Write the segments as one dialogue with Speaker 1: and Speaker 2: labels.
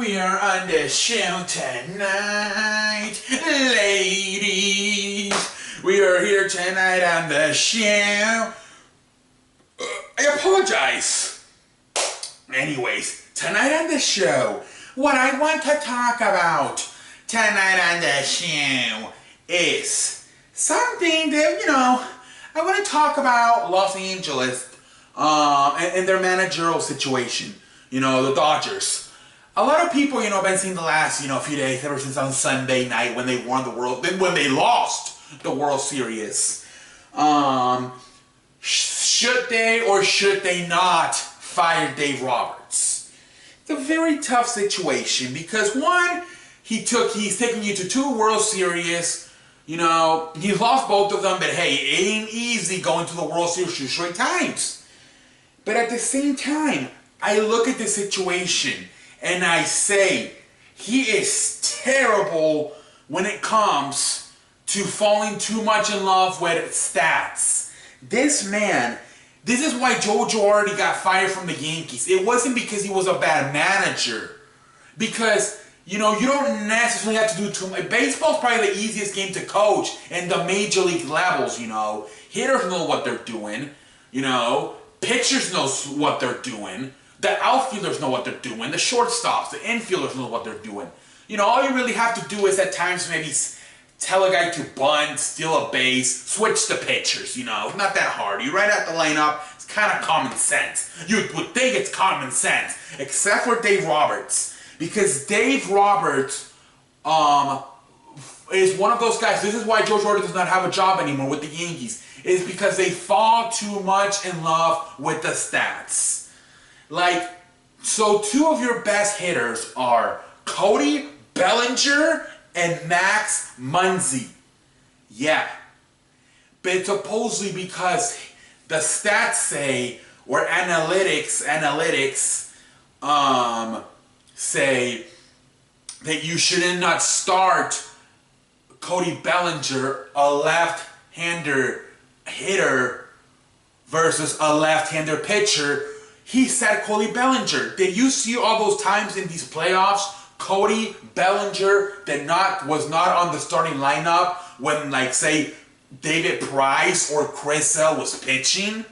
Speaker 1: We are on the show tonight, ladies. We are here tonight on the show. I apologize. Anyways, tonight on the show, what I want to talk about tonight on the show is something that, I want to talk about Los Angeles and their managerial situation. The Dodgers. A lot of people, have been seeing the last, few days, ever since on Sunday night when they won the World, when they lost the World Series. Should they or should they not fire Dave Roberts? It's a very tough situation because one, he's taken you to 2 World Series. He lost both of them, but hey, it ain't easy going to the World Series 2 straight times. But at the same time, I look at the situation and I say, he is terrible when it comes to falling too much in love with stats. This man, this is why Joe Girardi got fired from the Yankees. It wasn't because he was a bad manager. Because, you don't necessarily have to do too much. Baseball's probably the easiest game to coach in the major league levels, Hitters know what they're doing, Pitchers know what they're doing. The outfielders know what they're doing. The shortstops, the infielders know what they're doing. All you really have to do is at times maybe tell a guy to bunt, steal a base, switch the pitchers, It's not that hard. You write out the lineup, it's kind of common sense. You would think it's common sense, except for Dave Roberts. Because Dave Roberts is one of those guys. This is why Joe Girardi does not have a job anymore with the Yankees. Is because they fall too much in love with the stats. So 2 of your best hitters are Cody Bellinger and Max Muncy. Yeah. But supposedly because the stats say, or analytics say that you should not start Cody Bellinger, a left-hander hitter, versus a left-hander pitcher. He said Cody Bellinger. Did you see all those times in these playoffs Cody Bellinger was not on the starting lineup when, say, David Price or Chris Sale was pitching?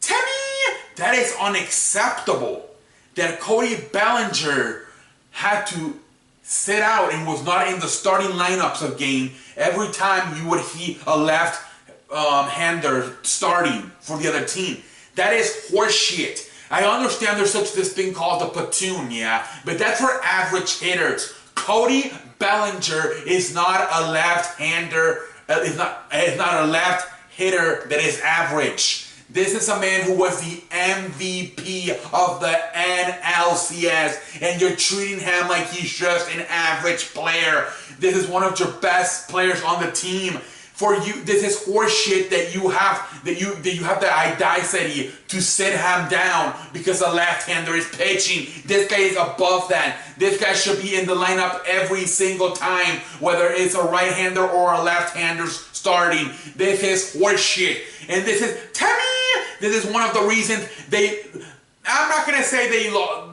Speaker 1: To me, that is unacceptable. That Cody Bellinger had to sit out and was not in the starting lineups of game every time you would see a left-hander starting for the other team. That is horseshit. I understand there's such this thing called a platoon, yeah, but that's for average hitters. Cody Bellinger is not a left-hander, is not a left hitter that is average. This is a man who was the MVP of the NLCS, and you're treating him like he's just an average player. This is one of your best players on the team. For you, this is horseshit that you have the audacity to sit him down because a left-hander is pitching. This guy is above that. This guy should be in the lineup every single time, whether it's a right-hander or a left-hander starting. This is horseshit. And this is one of the reasons I'm not going to say they lost,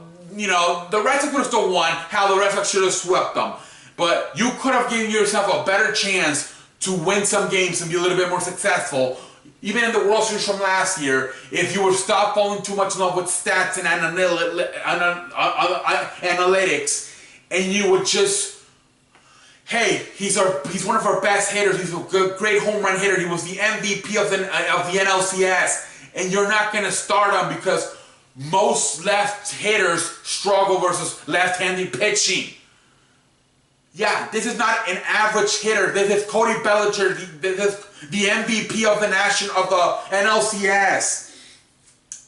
Speaker 1: the Red Sox would have still won, how the Red Sox should have swept them. But you could have given yourself a better chance to win some games and be a little bit more successful, even in the World Series from last year, if you would stop falling too much in love with stats and analytics, and you would just, hey, he's one of our best hitters, he's a great home run hitter, he was the MVP of the NLCS, and you're not going to start him because most left hitters struggle versus left-handed pitching. Yeah, this is not an average hitter. This is Cody Bellinger. This is the MVP of the NLCS.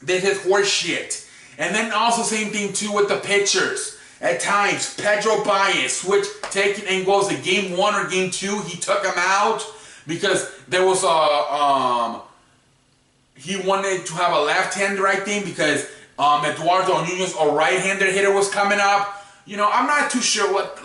Speaker 1: This is horseshit. And then also same thing too with the pitchers. At times, Pedro Baez, taking and goes to game 1 or game 2, he took him out because there was he wanted to have a left-hander, I think, because Eduardo Nunez, a right-hander hitter, was coming up. I'm not too sure what,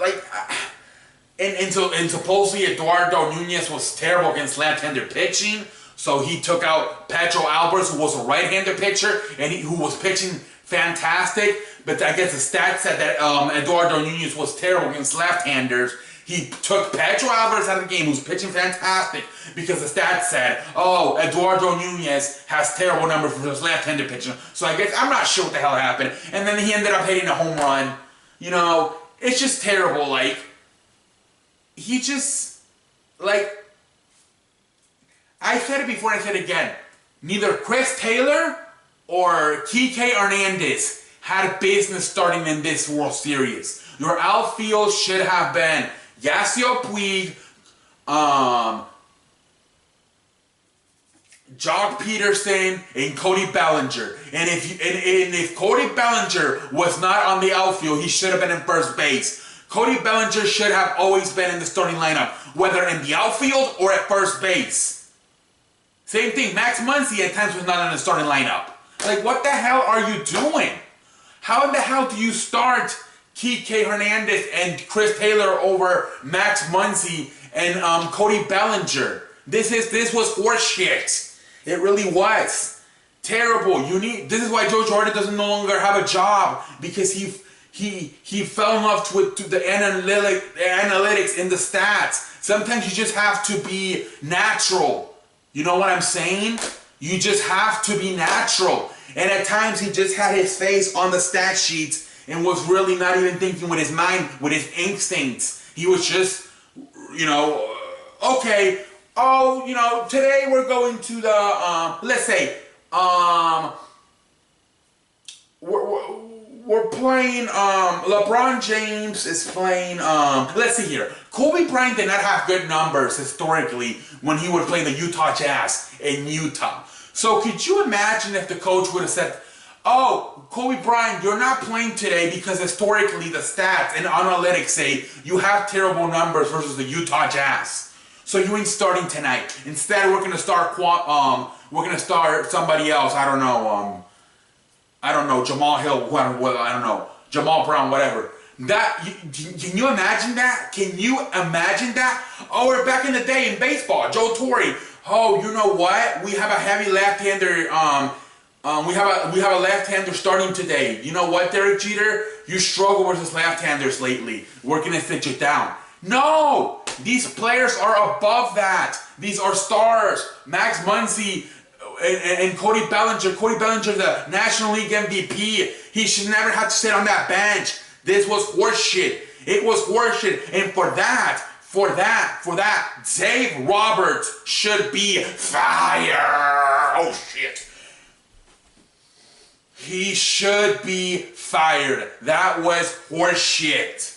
Speaker 1: and supposedly Eduardo Nunez was terrible against left-hander pitching, so he took out Pedro Alvarez, who was a right-hander pitcher, and who was pitching fantastic, but I guess the stats said that Eduardo Nunez was terrible against left-handers. He took Pedro Alvarez out of the game, who's pitching fantastic, because the stats said, oh, Eduardo Nunez has terrible numbers for his left-handed pitching. So I guess, I'm not sure what the hell happened. And then he ended up hitting a home run. You know, it's just terrible. Like, he just, like, I said it before and I said it again. Neither Chris Taylor or Kike Hernandez had business starting in this World Series. Your outfield should have been Yasiel Puig, Jock Peterson, and Cody Bellinger. And if Cody Bellinger was not on the outfield, he should have been in first base. Cody Bellinger should have always been in the starting lineup, whether in the outfield or at first base. Same thing, Max Muncy at times was not in the starting lineup. Like, what the hell are you doing? How in the hell do you start Kike Hernandez and Chris Taylor over Max Muncy and Cody Bellinger? This was horseshit. It really was terrible. This is why Joe Girardi doesn't no longer have a job, because he fell in love with the analytics and the stats. Sometimes you just have to be natural. You know what I'm saying? You just have to be natural. And at times he just had his face on the stat sheets and was really not even thinking with his mind, with his instincts. He was just, you know, okay, oh, you know, today we're going to the, let's say, we're playing, LeBron James is playing, let's see here. Kobe Bryant did not have good numbers historically when he would play the Utah Jazz in Utah. So could you imagine if the coach would have said, oh, Kobe Bryant, you're not playing today because historically the stats and analytics say you have terrible numbers versus the Utah Jazz. So you ain't starting tonight. Instead, we're gonna start somebody else. I don't know, Jamal Hill, I don't know, Jamal Brown, whatever. Can you imagine that? Can you imagine that? Oh, we're back in the day in baseball. Joe Torre. Oh, you know what? We have a heavy left-hander. We have a left-hander starting today. You know what, Derek Jeter? You struggle with his left-handers lately. We're gonna sit you down. No, these players are above that. These are stars. Max Muncy and Cody Bellinger. Cody Bellinger, the National League MVP. He should never have to sit on that bench. This was horseshit. It was horseshit. And for that, Dave Roberts should be fired. Oh, shit. He should be fired. That was horseshit.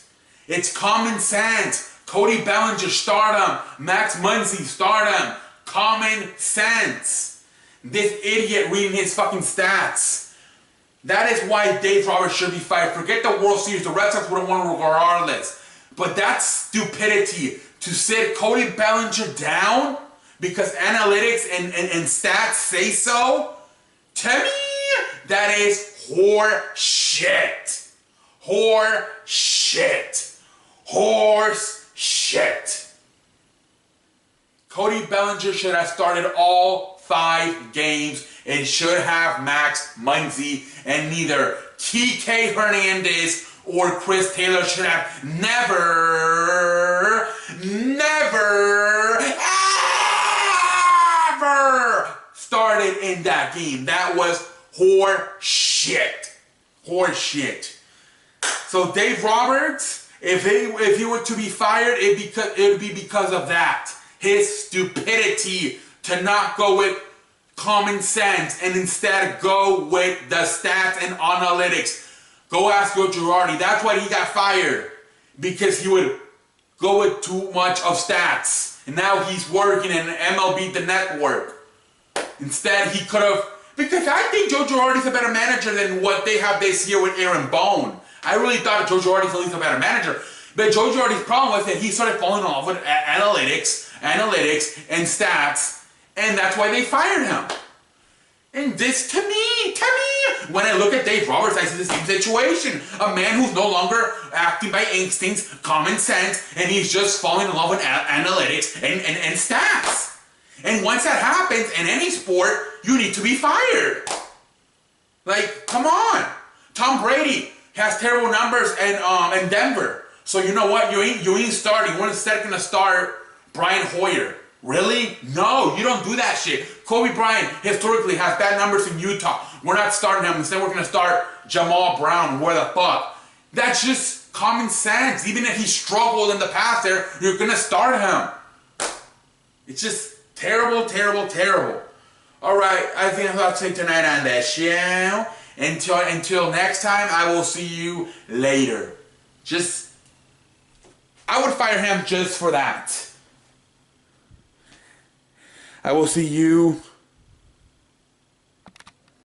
Speaker 1: It's common sense. Cody Bellinger, start him. Max Muncy, start him. Common sense. This idiot reading his fucking stats. That is why Dave Roberts should be fired. Forget the World Series. The Red Sox would have won regardless. But that's stupidity. To sit Cody Bellinger down because analytics and stats say so, to me, that is horseshit. Horseshit. Horse shit. Cody Bellinger should have started all 5 games and should have Max Muncy, and neither Kike Hernandez or Chris Taylor should have never started in that game. That was horseshit. Horseshit. So Dave Roberts, if he were to be fired, it would be because of that. His stupidity to not go with common sense and instead go with the stats and analytics. Go ask Joe Girardi. That's why he got fired. Because he would go with too much of stats. And now he's working in MLB The Network. Instead, he could have... Because I think Joe Girardi's a better manager than what they have this year with Aaron Boone. I really thought Joe Girardi's at least a better manager. But Joe Girardi's problem was that he started falling in love with analytics, and stats, and that's why they fired him. And this, to me, when I look at Dave Roberts, I see the same situation. A man who's no longer acting by instincts, common sense, and he's just falling in love with analytics and stats. And once that happens in any sport, you need to be fired. Like, come on. Tom Brady has terrible numbers in Denver. So you know what? You ain't starting. We're instead gonna start Brian Hoyer. Really? No, you don't do that shit. Kobe Bryant historically has bad numbers in Utah. We're not starting him. Instead, we're gonna start Jamal Brown. Where the fuck? That's just common sense. Even if he struggled in the past there, you're gonna start him. It's just terrible, terrible, terrible. Alright, I think I'm about to take tonight on that show. Until next time, I will see you later. I would fire him just for that. I will see you